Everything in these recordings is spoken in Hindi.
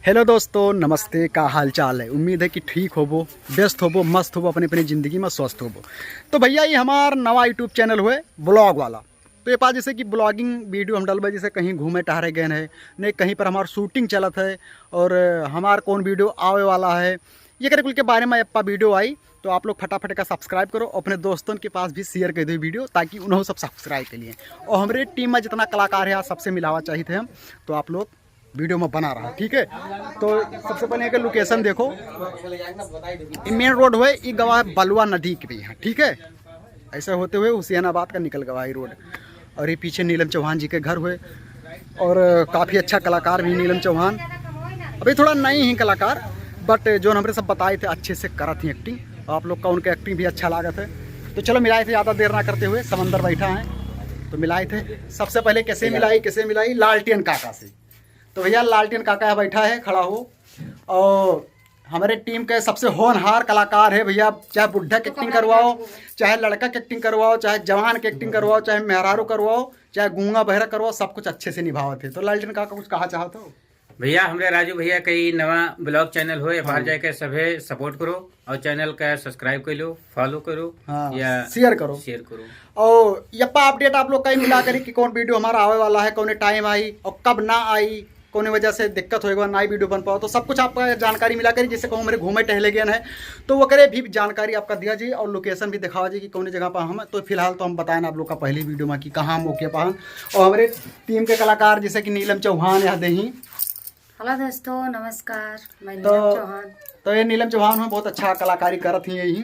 हेलो दोस्तों, नमस्ते। का हाल चाल है? उम्मीद है कि ठीक होबो, व्यस्त होबो, मस्त होबो, अपनी अपनी ज़िंदगी में स्वस्थ होबो। तो भैया ये हमार नवा यूट्यूब चैनल हुए ब्लॉग वाला। तो ये पास जैसे कि ब्लॉगिंग वीडियो हम डलबे, जैसे कहीं घूमे टहरे गए हैं, नहीं कहीं पर हमार शूटिंग चलत है और हमार कौन वीडियो आवे वाला है, ये करे कुल के बारे में अपा वीडियो आई। तो आप लोग फटाफट का सब्सक्राइब करो, अपने दोस्तों के पास भी शेयर कर दो वीडियो, ताकि उन्होंने सब सब्सक्राइब के लिए। और हमारे टीम में जितना कलाकार है सबसे मिलावा चाहिए थे हम, तो आप लोग वीडियो में बना रहा, ठीक है। तो सबसे पहले एक लोकेशन देखो, मेन रोड हुए ये गवा है बलुआ नदी के भी यहाँ, ठीक है। ऐसे होते हुए हुसैनाबाद का निकल गवा रोड, और ये पीछे नीलम चौहान जी के घर हुए, और काफ़ी अच्छा कलाकार भी नीलम चौहान, अभी थोड़ा नई ही कलाकार, बट जो हमारे सब बताए थे अच्छे से करा थी एक्टिंग। आप लोग का उनका एक्टिंग भी अच्छा लगा था। तो चलो मिलाए थे, ज़्यादा देर ना करते हुए, समंदर बैठा है तो मिलाए थे। सबसे पहले कैसे मिलाई लालटेन काका से। तो भैया लालटेन काका यहाँ बैठा है, खड़ा हो। और हमारे टीम के सबसे होनहार कलाकार है भैया, चाहे बुढ़ा की एक्टिंग करवाओ, चाहे लड़का की एक्टिंग करवाओ, चाहे जवान की एक्टिंग करवाओ, चाहे मेहरारू करवाओ, चाहे गूंगा बहरा करवाओ, सब कुछ अच्छे से निभाओ थे। तो लालटेन काका कुछ कहा चाहते हो? भैया हमरे राजू भैया कई नवा ब्लॉग चैनल हो, बाहर जाके सभे सपोर्ट करो और चैनल का सब्सक्राइब कर लो, फॉलो करो, या शेयर करो। और यप्पा अपडेट आप लोग का ही मिला करी कि कौन वीडियो हमारा आवे वाला है, कौन टाइम आई और कब ना आई, कौन वजह से दिक्कत होएगा नई वीडियो बन पाओ, तो सब कुछ आपका जानकारी मिला करी। जैसे कहूँ मेरे घूमे टहले गए हैं तो वो करे भी जानकारी आपका दिया जी, और लोकेशन भी दिखावा जी कि कौन जगह पर हम। तो फिलहाल तो हम बताएं आप लोग का पहली वीडियो में कि कहाँ मौके पर हम, और हमारे टीम के कलाकार जैसे कि नीलम चौहान यहाँ दही। हेलो दोस्तों, नमस्कार, मैं नीलम चौहान। तो ये नीलम चौहान में बहुत अच्छा कलाकारी करत ही यही,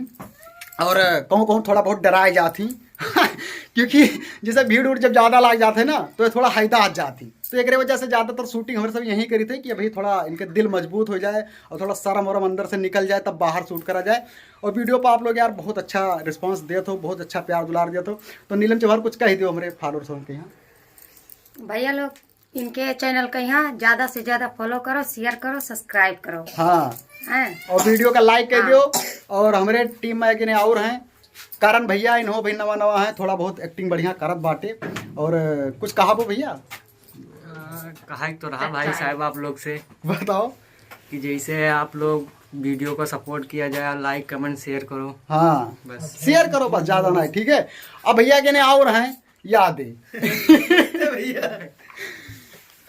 और कहूँ कहूँ थोड़ा बहुत डराए जाती क्योंकि जैसे भीड़ उड़ जब ज़्यादा लग जाते ना तो ये थोड़ा हैदा हट जाती। तो एक वजह से ज़्यादातर शूटिंग हमारे सब यही करी थे कि अभी थोड़ा इनके दिल मजबूत हो जाए और थोड़ा शर्म वरम अंदर से निकल जाए, तब बाहर शूट करा जाए। और वीडियो पर आप लोग यार बहुत अच्छा रिस्पॉन्स दिए थे, बहुत अच्छा प्यार दुलार दिया था। तो नीलम चौहान कुछ कह दो हमारे फॉलोअर्स के यहाँ। भैया लोग इनके चैनल का यहाँ ज़्यादा से ज़्यादा फॉलो करो, शेयर करो, सब्सक्राइब करो। हाँ, हैं? और वीडियो का लाइक कर दियो। और हमारे टीम में एक और हैं कारण भैया, इन्हों भाई नवा नवा है, थोड़ा बहुत एक्टिंग बढ़िया करत बाटे। और कुछ कहा वो भैया? कहा तो रहा भाई साहब आप लोग से, बताओ कि जैसे आप लोग वीडियो को सपोर्ट किया जाए, लाइक कमेंट शेयर करो। हाँ बस शेयर करो, बस ज़्यादा नहीं, ठीक है। अब भैया के ने और हैं याद है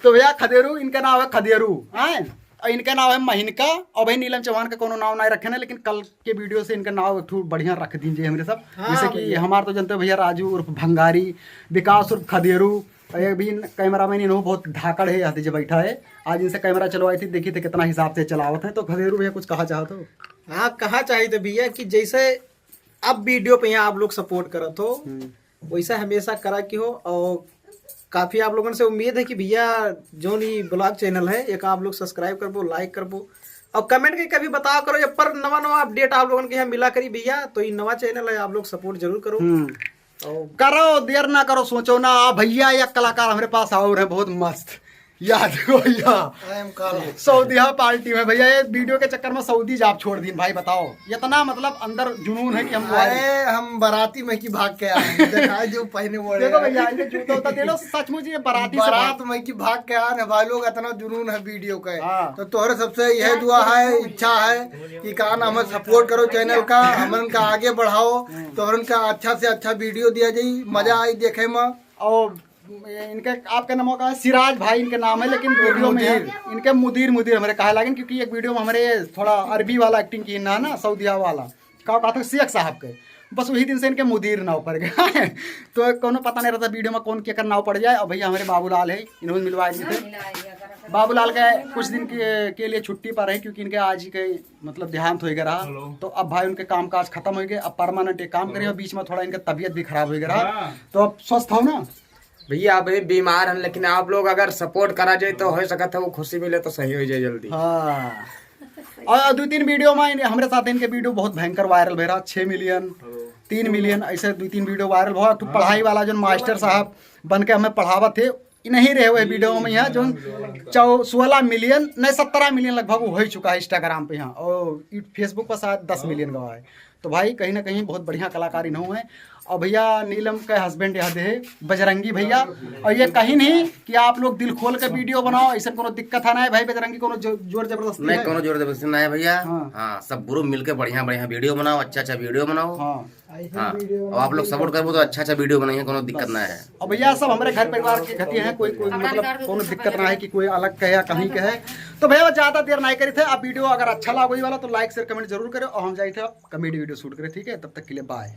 तो भैया खदेरू, इनका नाम है खदेरू, हैं, और इनका नाम है महिनका। और भाई नीलम चौहान का कोनो नाम नहीं रखे ना, लेकिन कल के वीडियो से इनका नाम एक बढ़िया रख दीजिए हमारे सब। जैसे कि हमारे तो जानते हो भैया राजू उर्फ भंगारी, विकास उर्फ खदेरू, और ये भी कैमरा मैन इन्हों बहुत धाकड़ है, यहाँ जो बैठा है। आज इनसे कैमरा चलवाई थी, देखी थे कितना हिसाब से चलावत है। तो खदेरू भैया कुछ कहा चाहते हो? हाँ, कहा चाहिए तो भैया कि जैसे अब वीडियो पे यहाँ आप लोग सपोर्ट करत हो, वैसा हमेशा करा की हो। और काफी आप लोगों से उम्मीद है कि भैया जो नी ब्लॉग चैनल है एक आप लोग सब्सक्राइब करबो, लाइक करबो, और कमेंट के कभी बताओ करो जब पर नवा नवा अपडेट आप लोगों के यहाँ मिला करी भैया। तो ये नवा चैनल है, आप लोग सपोर्ट जरूर करो। करो, देर ना करो, सोचो ना। भैया या कलाकार हमारे पास और है बहुत मस्त, याद हो भैया, सऊदीहा पार्टी में भैया। ये वीडियो के चक्कर में सऊदी जाप छोड़ दी भाई, बताओ इतना मतलब अंदर जुनून है कि हम हम बाराती में की भाग के आए देखा जो पहने बोले। देखो भैया इनके जूता उता दे लो, सचमुच ये बारात में की भाग के आए भाई लोग, इतना जुनून है वीडियो का। तो तोहरे सबसे यह दुआ है, इच्छा है कि का ना हमें सपोर्ट करो चैनल का, हम का आगे बढ़ाओ, तो का अच्छा से अच्छा वीडियो दिया जाये, मजा आई देखे में। और इनके आपके नाम का सिराज भाई इनके नाम है, लेकिन वीडियो में इनके मुदीर हमारे कहा लगे, क्योंकि एक वीडियो में हमारे थोड़ा अरबी वाला एक्टिंग की ना सऊदीया वाला कहा था शेख साहब के, बस वही दिन से इनके मुदीर नाव पड़ गया है। तो कोनो पता नहीं रहता वीडियो में कौन क्या नाव पड़ जाए। और भैया हमारे बाबूलाल है, इन्होंने मिलवाए थे। बाबूलाल का कुछ दिन के लिए छुट्टी पर है, क्योंकि इनके आज ही के मतलब देहांत हो गया रहा। तो अब भाई उनके काम काज खत्म हो गए, अब परमानेंट एक काम करें, और बीच में थोड़ा इनका तबीयत भी खराब हो गया रहा। तो अब स्वस्थ हो ना भैया, अभी बीमार हैं, लेकिन आप लोग अगर सपोर्ट करा जाए तो हो सकता है वो खुशी मिले तो सही हो जाए जल्दी। हाँ, और 2-3 वीडियो में हमारे साथ इनके वीडियो बहुत भयंकर वायरल हो रहा, 6 मिलियन 3 मिलियन ऐसे 2-3 वीडियो वायरल हुआ। तो पढ़ाई वाला जो मास्टर साहब बन के हमें पढ़ावत थे, नहीं रहे हुए वीडियो में यहाँ जो 16 मिलियन नहीं 17 मिलियन लगभग हो ही चुका है इंस्टाग्राम पे यहाँ, और फेसबुक पर शायद 10 मिलियन गवा है। तो भाई कहीं ना कहीं बहुत बढ़िया कलाकार इन्हों है। और भैया नीलम के हस्बैंड यहाँ दे बजरंगी भैया। और ये कहीं नहीं कि आप लोग दिल खोल के वीडियो बनाओ, ऐसा कोनो दिक्कत है ना है भाई बजरंगी, कोनो जोर जबरदस्ती नहीं है? कोनो जोर जबरदस्ती ना है भैया। हाँ। हाँ सब ग्रुप मिलके बढ़िया बढ़िया वीडियो बनाओ, अच्छा वीडियो बनाओ। हाँ हाँ और आप लोग सपोर्ट करो तो अच्छा वीडियो बनाइए, कोनो दिक्कत ना है। और भैया सब हमारे घर परिवार के घटिया हैं, कोई मतलब कोनो दिक्कत ना है कि कोई अलग कहे या कहीं कहे। तो भैया ज्यादा देर नहीं करी थे, आप वीडियो अगर अच्छा लगा वाला तो लाइक शेयर कमेंट जरूर करें और हम जाए थे कॉमेडी वीडियो शूट करें। ठीक है, तब तक के लिए बाय।